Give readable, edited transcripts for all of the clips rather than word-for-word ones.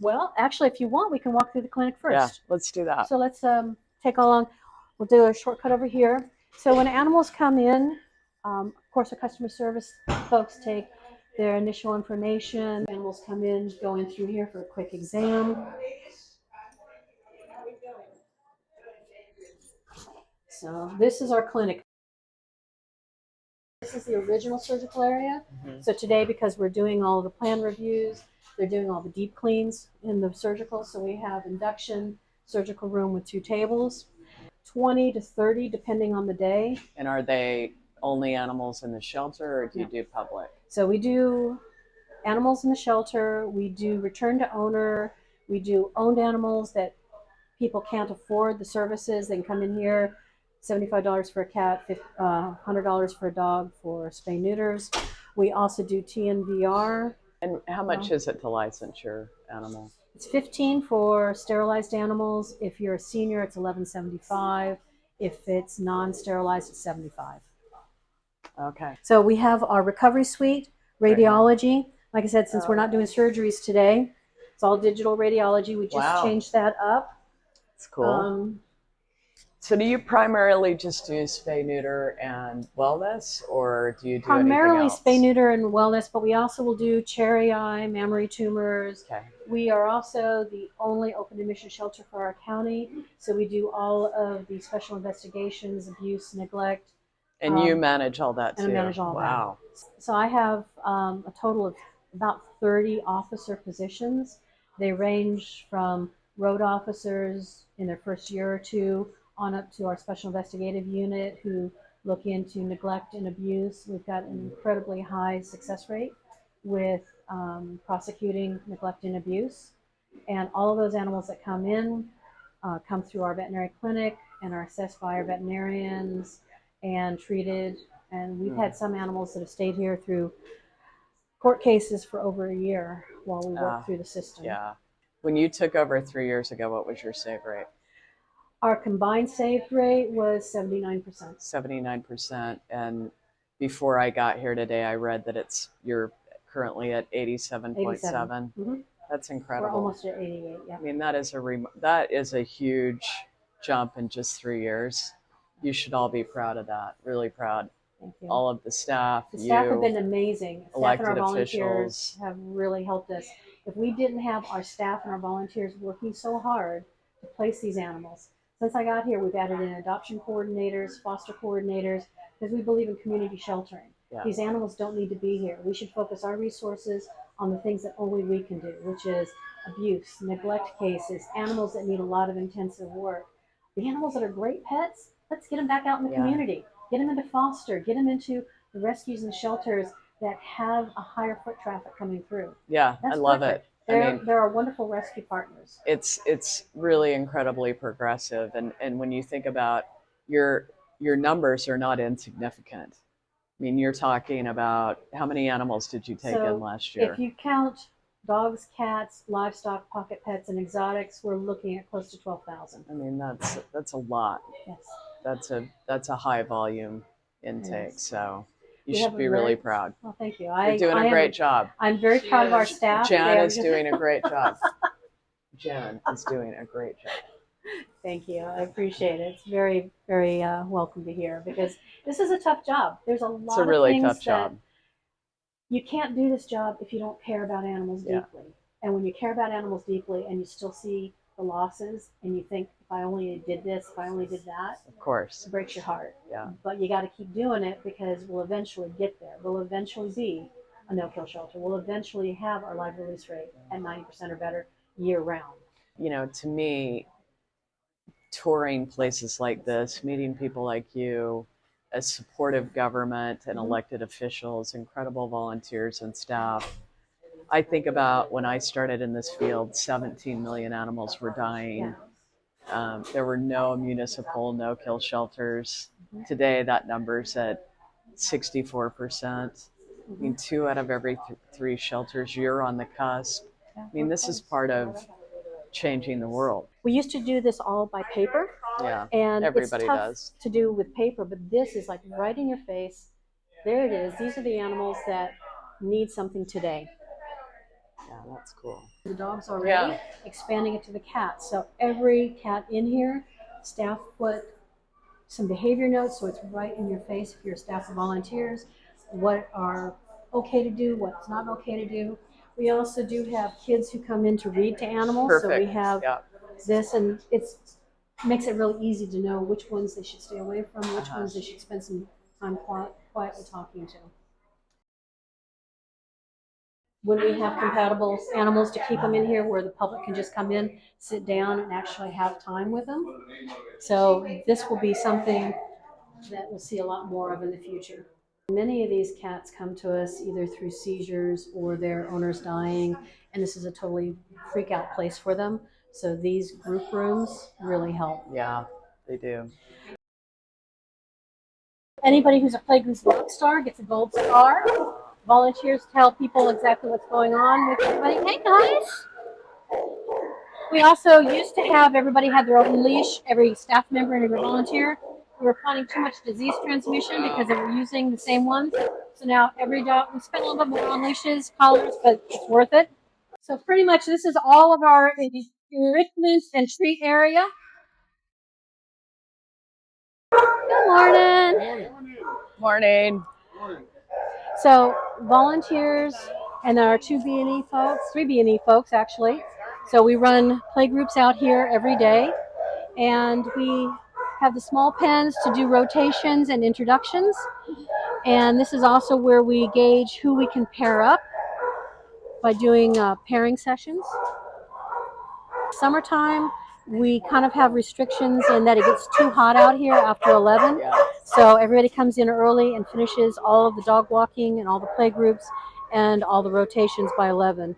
Well, actually, if you want, we can walk through the clinic first. Yeah, let's do that. So let's take along. We'll do a shortcut over here. So when animals come in, of course, our customer service folks take their initial information. Animals come in, going through here for a quick exam. So this is our clinic. This is the original surgical area. Mm-hmm. So today, because we're doing all the plan reviews, they're doing all the deep cleans in the surgical. So we have induction, surgical room with 2 tables, 20 to 30 depending on the day. And are they only animals in the shelter, or do you do public? So we do animals in the shelter, we do return to owner, we do owned animals that people can't afford the services. They can come in here, $75 for a cat, $100 for a dog for spay neuters. We also do TNVR. And how much is it to license your animal? It's $15 for sterilized animals. If you're a senior, it's $11.75. If it's non-sterilized, it's $75. Okay. So we have our recovery suite, radiology. Like I said, since we're not doing surgeries today, it's all digital radiology. We just changed that up. It's cool. So do you primarily just do spay, neuter, and wellness, or do you do primarily anything else? Spay, neuter, and wellness, but we also will do cherry eye, mammary tumors. Okay. We are also the only open admission shelter for our county, so we do all of the special investigations, abuse, neglect. And you manage all that too? And I manage all that. So I have a total of about 30 officer positions. They range from road officers in their first year or two on up to our special investigative unit who look into neglect and abuse. We've got an incredibly high success rate with prosecuting neglect and abuse. And all of those animals that come in come through our veterinary clinic and are assessed by our veterinarians and treated. And we've had some animals that have stayed here through court cases for over a year while we work through the system. Yeah. When you took over 3 years ago, what was your save rate? Our combined save rate was 79%. 79%. And before I got here today, I read that you're currently at 87.7. Mm-hmm. That's incredible. We're almost at 88. Yeah. I mean, that is a huge jump in just 3 years. You should all be proud of that. Really proud. Thank you. All of the staff. The staff have been amazing. Elected Staff and our officials volunteers have really helped us. If we didn't have our staff and our volunteers working so hard to place these animals, since I got here, we've added in adoption coordinators, foster coordinators, because we believe in community sheltering. Yeah. These animals don't need to be here. We should focus our resources on the things that only we can do, which is abuse, neglect cases, animals that need a lot of intensive work. The animals that are great pets, let's get them back out in the community. Get them into foster, get them into the rescues and shelters that have a higher foot traffic coming through. Yeah, I love it. They're our wonderful rescue partners. It's really incredibly progressive, and when you think about your numbers are not insignificant. I mean, you're talking about how many animals did you take in last year? If you count dogs, cats, livestock, pocket pets, and exotics, we're looking at close to 12,000. I mean, that's a lot. Yes. That's a high volume intake. Yes. So you should be really proud. Well, thank you. You're doing a great job. I'm very proud of our staff. Jan is doing a great job. Jan is doing a great job. Thank you. I appreciate it. It's very, very welcome to hear, because this is a tough job. There's a lot of things. It's a really tough job. You can't do this job if you don't care about animals deeply. And when you care about animals deeply and you still see the losses and you think, if I only did this, if I only did that, of course, it breaks your heart. Yeah. But you got to keep doing it, because we'll eventually get there. We'll eventually be a no-kill shelter. We'll eventually have our live release rate at 90% or better year-round. You know, to me, touring places like this, meeting people like you, a supportive government and elected officials, incredible volunteers and staff. I think about when I started in this field, 17 million animals were dying. Yeah. There were no municipal no-kill shelters. Today, that number's at 64%. I mean, 2 out of every 3 shelters, you're on the cusp. I mean, this is part of changing the world. We used to do this all by paper. Yeah, and everybody it's tough does. To do with paper, but this is like right in your face. There it is. These are the animals that need something today. Yeah. That's cool. The dogs already, expanding it to the cats. So every cat in here, staff put some behavior notes, so it's right in your face if you're staff or volunteers, what are okay to do, what's not okay to do. We also do have kids who come in to read to animals. Perfect. So we have this, and it makes it really easy to know which ones they should stay away from, which ones they should spend some time quietly talking to. When we have compatible animals, to keep them in here where the public can just come in, sit down, and actually have time with them. So this will be something that we'll see a lot more of in the future. Many of these cats come to us either through seizures or their owners dying, and this is a totally freak out place for them. So these group rooms really help. Yeah, they do. Anybody who's a Playgroup rock star gets a gold star. Volunteers tell people exactly what's going on with everybody. Hey guys! We also used to have everybody have their own leash, every staff member and every volunteer. We were finding too much disease transmission because they were using the same ones. So now every dog, we spend a little bit more on leashes, collars, but it's worth it. So pretty much this is all of our enrichment and treat area. Good morning. Morning. So volunteers, and there are two B&E folks, three B&E folks actually. So we run play groups out here every day, and we have the small pens to do rotations and introductions. And this is also where we gauge who we can pair up by doing pairing sessions. Summertime, we kind of have restrictions in that it gets too hot out here after 11. Yeah. So everybody comes in early and finishes all of the dog walking and all the play groups and all the rotations by 11.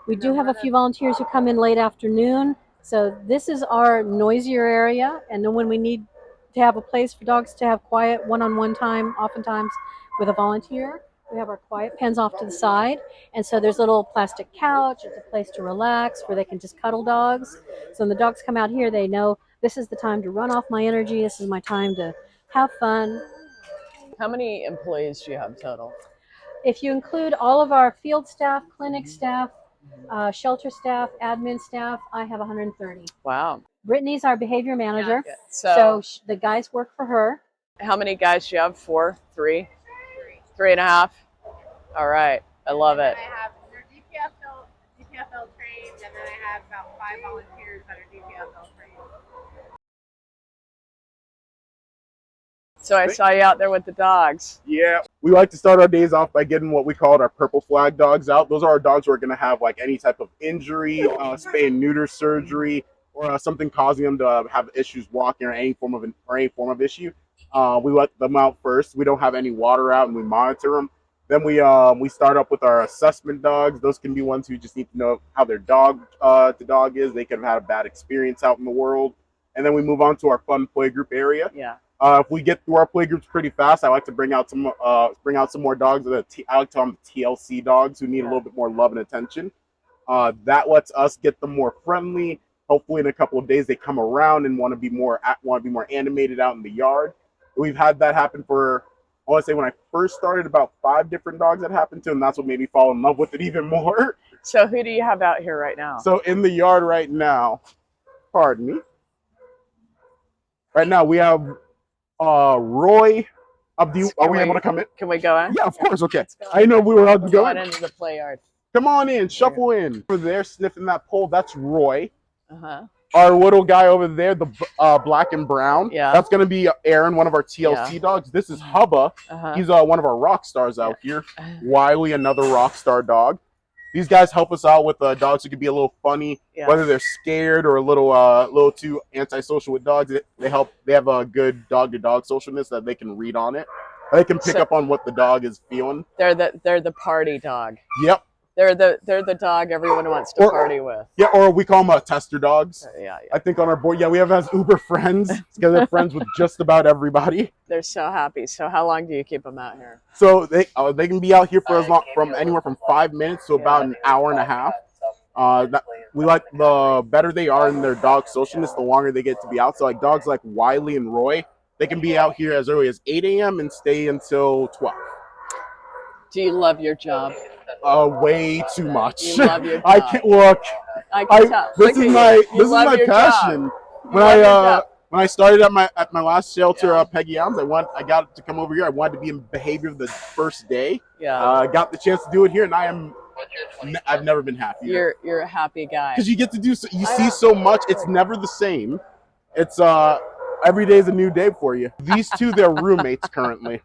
We do have a few volunteers who come in late afternoon. So this is our noisier area, and then when we need to have a place for dogs to have quiet one-on-one time, oftentimes with a volunteer, we have our quiet pens off to the side. And so there's a little plastic couch, it's a place to relax where they can just cuddle dogs. So when the dogs come out here, they know this is the time to run off my energy, this is my time to have fun. How many employees do you have total? If you include all of our field staff, clinic staff, shelter staff, admin staff, I have 130. Wow. Brittany's our behavior manager, Yeah. so the guys work for her. How many guys do you have? 4? 3? 3.5? All right. I love it. I have, they're DPFL trained, and then I have about 5 volunteers that are DPFL trained. So I saw you out there with the dogs. Yeah, we like to start our days off by getting what we call our purple flag dogs out. Those are our dogs who are going to have like any type of injury, spay and neuter surgery, or something causing them to have issues walking or any form of issue. We let them out first. We don't have any water out, and we monitor them. Then we start up with our assessment dogs. Those can be ones who just need to know how their dog is. They could have had a bad experience out in the world. And then we move on to our fun play group area. Yeah. If we get through our play groups pretty fast, I like to bring out some more dogs. I like to call them TLC dogs who need a little bit more love and attention. That lets us get them more friendly. Hopefully, in a couple of days, they come around and want to be more animated out in the yard. We've had that happen for, I want to say, when I first started, about 5 different dogs that happened to, and that's what made me fall in love with it even more. So who do you have out here right now? So in the yard right now, pardon me. Right now we have Roy. Are we able to come in? Can we go in? Yeah, of course. Okay. I know we were allowed to go in. Into the play yard. Come on in. Shuffle in. Over there, sniffing that pole. That's Roy. Uh-huh. Our little guy over there, the black and brown. Yeah. That's going to be Aaron, one of our TLC dogs. This is Hubba. Uh-huh. He's one of our rock stars out here. Wiley, another rock star dog. These guys help us out with dogs who can be a little funny, whether they're scared or a little too antisocial with dogs. They have a good dog-to-dog socialness that they can read on it. They can pick up on what the dog is feeling. They're the party dog. Yep. They're the dog everyone wants to party with. Yeah, or we call them tester dogs. Yeah. I think on our board, we have as Uber friends because they're friends with just about everybody. They're so happy. So how long do you keep them out here? So they can be out here for from anywhere from 5 minutes to about an hour and a half. We like the better they are in their dog socialness, the longer they get to be out. So like dogs like Wiley and Roy, they can be out here as early as 8 a.m. and stay until 12. Do you love your job? Way too much. You love your job. I can't look. I can tell. This is my passion. When I started at my last shelter, Peggy Elms, I got to come over here. I wanted to be in behavior the first day. Yeah. Got the chance to do it here, and I've never been happier. You're a happy guy. Because you get to do you see so much. It's never the same. It's every day is a new day for you. These two, they're roommates currently.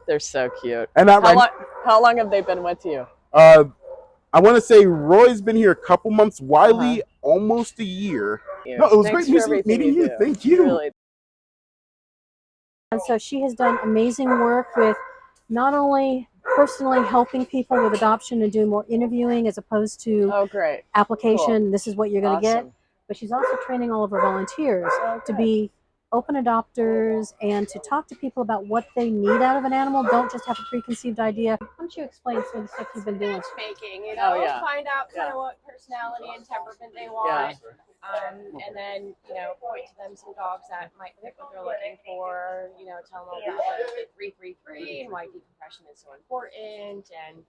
They're so cute. And how long have they been with you? I want to say Roy's been here a couple months. Wiley, almost a year. No, it was great meeting you. Thank you. Really. And so she has done amazing work with not only personally helping people with adoption and doing more interviewing as opposed to great. application, Cool. this is what you're going to get, but she's also training all of her volunteers to be open adopters and to talk to people about what they need out of an animal. Don't just have a preconceived idea. Why don't you explain some of the stuff you've been doing? Matchmaking, find out kind of what personality and temperament they want. And then, point to them some dogs that might fit what they're looking for, tell them about the 333 and why decompression is so important, and,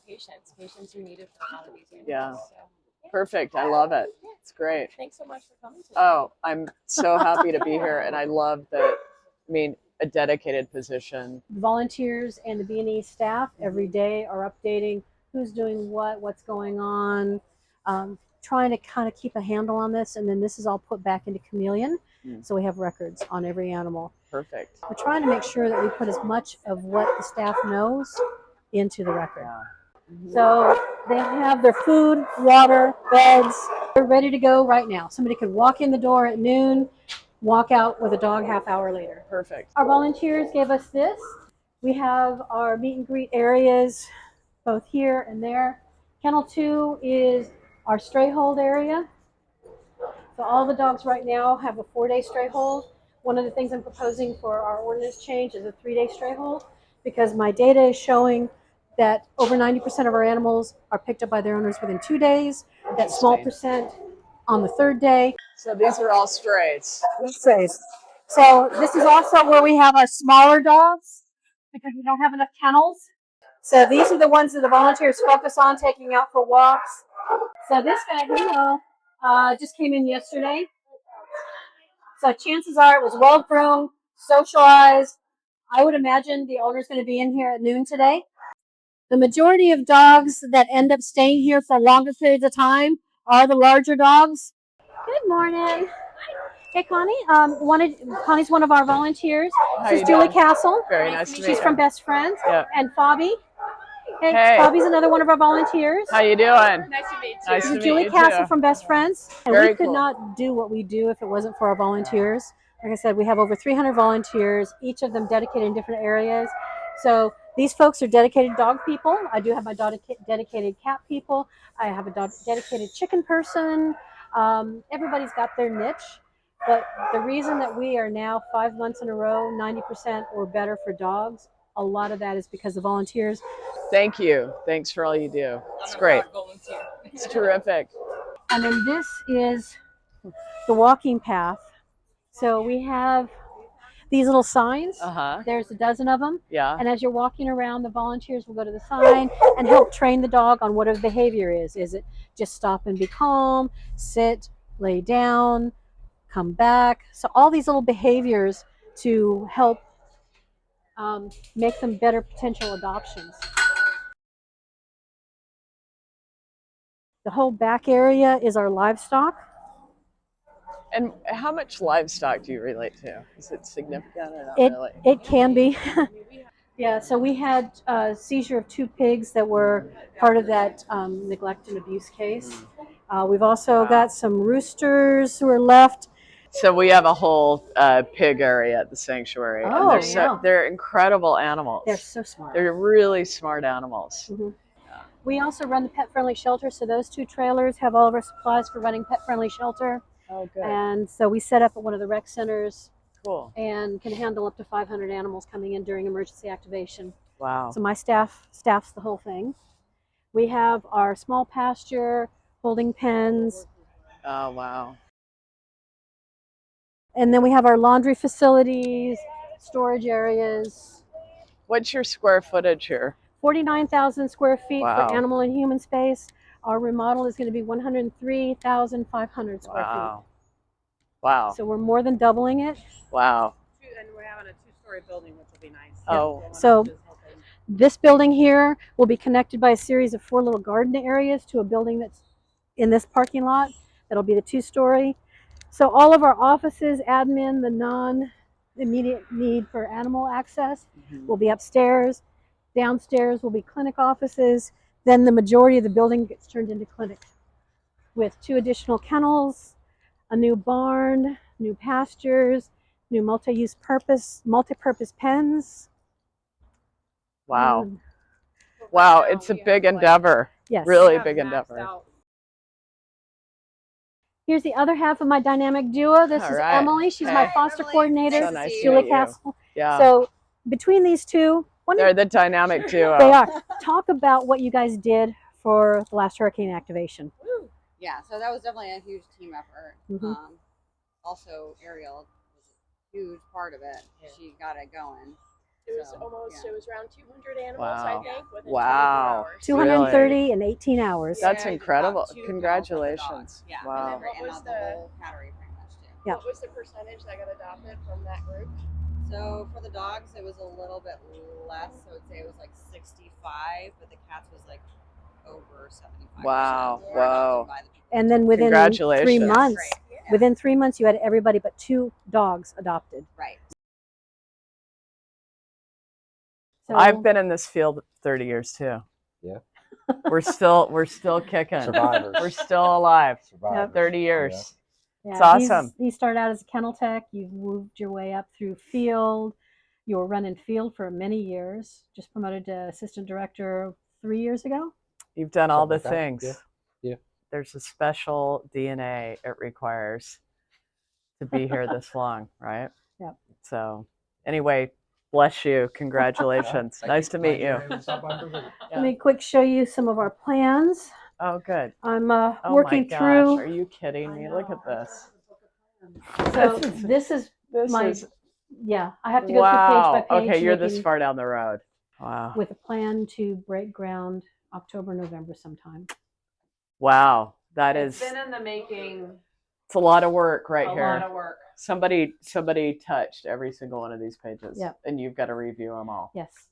patience are needed for a lot of these animals. Yeah. So. Perfect. I love it. It's great. Thanks so much for coming today. Oh, I'm so happy to be here, and I love that. A dedicated position. The volunteers and the B&E staff every day are updating who's doing what's going on, trying to kind of keep a handle on this, and then this is all put back into Chameleon, so we have records on every animal. Perfect. We're trying to make sure that we put as much of what the staff knows into the record. So they have their food, water, beds. They're ready to go right now. Somebody could walk in the door at noon, walk out with a dog half hour later. Perfect. Our volunteers gave us this. We have our meet and greet areas both here and there. Kennel 2 is our stray hold area. So all the dogs right now have a 4-day stray hold. One of the things I'm proposing for our ordinance change is a 3-day stray hold, because my data is showing that over 90% of our animals are picked up by their owners within 2 days, that small percent on the 3rd day. So these are all strays. Strays. So this is also where we have our smaller dogs, because we don't have enough kennels. So these are the ones that the volunteers focus on taking out for walks. So this guy, just came in yesterday. So chances are it was well groomed, socialized. I would imagine the owner's going to be in here at noon today. The majority of dogs that end up staying here for longer periods of time are the larger dogs. Good morning. Hey, Connie. Connie's one of our volunteers. This is Julie Castle. Very nice to meet you. She's from Best Friends. Yeah. And Fabi. Hey, Fabi's another one of our volunteers. How you doing? Nice to meet you. Nice to meet Julie you Castle too. from Best Friends. And Very we could cool. not do what we do if it wasn't for our volunteers. Like I said, we have over 300 volunteers, each of them dedicated in different areas. So these folks are dedicated dog people. I do have my dedicated cat people. I have a dedicated chicken person. Everybody's got their niche. But the reason that we are now 5 months in a row, 90% or better for dogs, a lot of that is because the volunteers. Thank you. Thanks for all you do. It's great. It's terrific. And then this is the walking path. So we have these little signs. There's a dozen of them. Yeah. And as you're walking around, the volunteers will go to the sign and help train the dog on what a behavior is. Is it just stop and be calm, sit, lay down, come back? So all these little behaviors to help make them better potential adoptions. The whole back area is our livestock. And how much livestock do you relate to? Is it significant or not really? It can be. Yeah, so we had a seizure of 2 pigs that were part of that neglect and abuse case. We've also got some roosters who are left. So we have a whole pig area at the sanctuary. Oh, and they're incredible animals. They're so smart. They're really smart animals. Mm-hmm. We also run the pet-friendly shelter, so those 2 trailers have all of our supplies for running pet-friendly shelter. Oh, good. And so we set up at one of the rec centers. Cool. And can handle up to 500 animals coming in during emergency activation. Wow. So my staffs the whole thing. We have our small pasture, holding pens. Oh, wow. And then we have our laundry facilities, storage areas. What's your square footage here? 49,000 square feet Wow. for animal and human space. Our remodel is going to be 103,500 square Wow. Wow. feet. So we're more than doubling it. Wow. And we're having a two-story building, which will be nice. Oh. So this building here will be connected by a series of 4 little garden areas to a building that's in this parking lot. That'll be the 2-story. So all of our offices, admin, the non-immediate need for animal access will be upstairs. Downstairs will be clinic offices. Then the majority of the building gets turned into clinic with 2 additional kennels, a new barn, new pastures, new multi-purpose pens. Wow. Wow. It's a big endeavor. Yes. Really big endeavor. Here's the other half of my dynamic duo. This is Emily. She's my foster coordinator. So nice to Julie meet you. Castle. Yeah. So between these two, They're the dynamic duo. they are. Talk about what you guys did for the last hurricane activation. Yeah, so that was definitely a huge team effort. Mhm. Also, Arielle was a huge part of it. She got it going. It was it was around 200 animals, Wow. I think, within 24 Wow. hours. 230 in 18 hours. That's Yeah, incredible. about 2 Congratulations. Yeah. Wow. And What was the whole cattery pretty much too. Yeah. What was the percentage that got adopted from that group? So for the dogs, it was a little bit less. I would say it was like 65, but the cats was like over 75%. Wow. were adopted Whoa. by the people. And then within 3 Congratulations. months, Yeah. within 3 months, you had everybody but 2 dogs adopted. Right. So I've been in this field 30 years too. Yeah. We're still kicking. Survivors. We're still alive. Survivors. 30 years. yeah, It's awesome. He started out as a kennel tech. You've moved your way up through field. You were running field for many years. Just promoted to assistant director 3 years ago. You've done all the Something like that. things. Yeah. There's a special DNA it requires to be here this long, right? Yeah. So anyway, bless you. Congratulations. Nice to meet you. Let me quick show you some of our plans. Oh, good. I'm Oh working my gosh. through. Are you kidding me? Look at this. So this is my. Yeah, I have to go wow. through page by page. Okay, you're this making- far down the road. Wow. With a plan to break ground October, November sometime. Wow. That is. It's been in the making. It's a lot of work right here. A lot of work. Somebody touched every single one of these pages. Yeah. And you've got to review them all. Yes.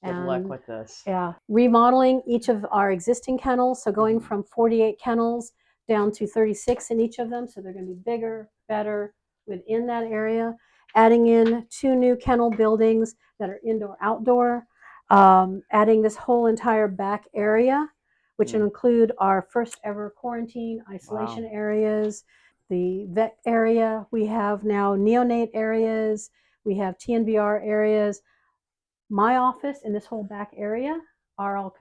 Good luck with this. Yeah. Remodeling each of our existing kennels. So going from 48 kennels down to 36 in each of them. So they're going to be bigger, better within that area. Adding in 2 new kennel buildings that are indoor, outdoor. Adding this whole entire back area, which will include our first ever quarantine isolation areas, the vet area. We have now neonate areas. We have TNVR areas. My office and this whole back area are all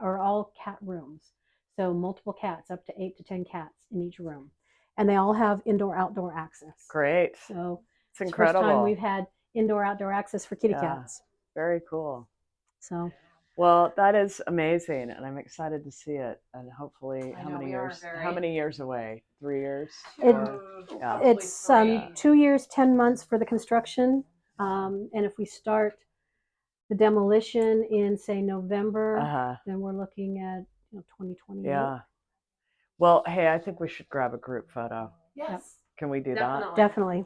all cat rooms. So multiple cats, up to 8 to 10 cats in each room. And they all have indoor, outdoor access. Great. So it's incredible. First time we've had indoor, outdoor access for kitty cats. Very cool. So. Well, that is amazing, and I'm excited to see it. And hopefully, how many years away? 3 years? It's 2 years, 10 months for the construction, and if we start the demolition in say November, then we're looking at 2028. Yeah. Well, hey, I think we should grab a group photo. Yes. Can we do that? Definitely.